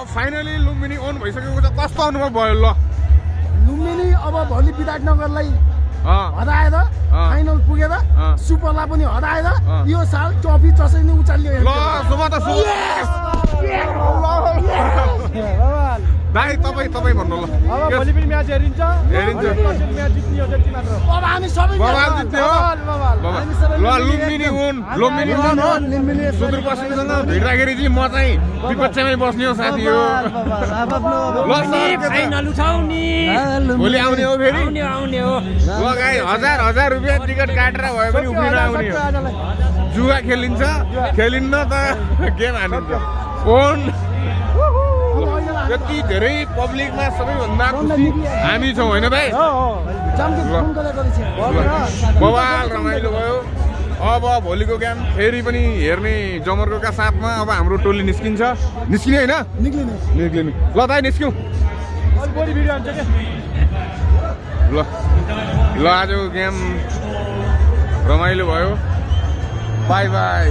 Finally Lumbini own भइसकेको छ। कस्तो अनुभव भयो ल? लुम्बिनी अब भोलि विराटनगरलाई हराएर फाइनल पुगेर सुपरलाई पनि हराएर यो साल ट्रफी जसरी नै उचाल्यो। ल शुभ त शुभ। दाइ तपाईँ भन्नु ल। अब भोलि पनि म्याच हेरिन्छ। म्याच जित्ने हो जति मात्र। अब हामी सबै बबाल जित्ने हो। ल लुम्बिनी ओन सुदूरपश्चिमसँग भिड्दाखेरि चाहिँ म चाहिँ विपक्षमै बस्ने हो साथी हो। ल फाइनल उठाउने भोलि आउने हो फेरि। आउने हो। ल गाई 1000 रुपियाँ टिकट काटेर भए पनि उफ्रिन आउने हो। जुवा खेलिन्छ खेलिन्न त गेम हानिन्छ। ओन यति धेरै पब्लिकमा सबैभन्दा खुसी हामी छौँ होइन भाइ? बवाल रमाइलो भयो। अब भोलिको गेम फेरि पनि हेर्ने जमर्कोका साथमा अब हाम्रो टोली निस्किन्छ। निस्किने होइन? निस्किने। ल दाइ निस्क्यौँ। ल आजको गेम रमाइलो भयो। By by.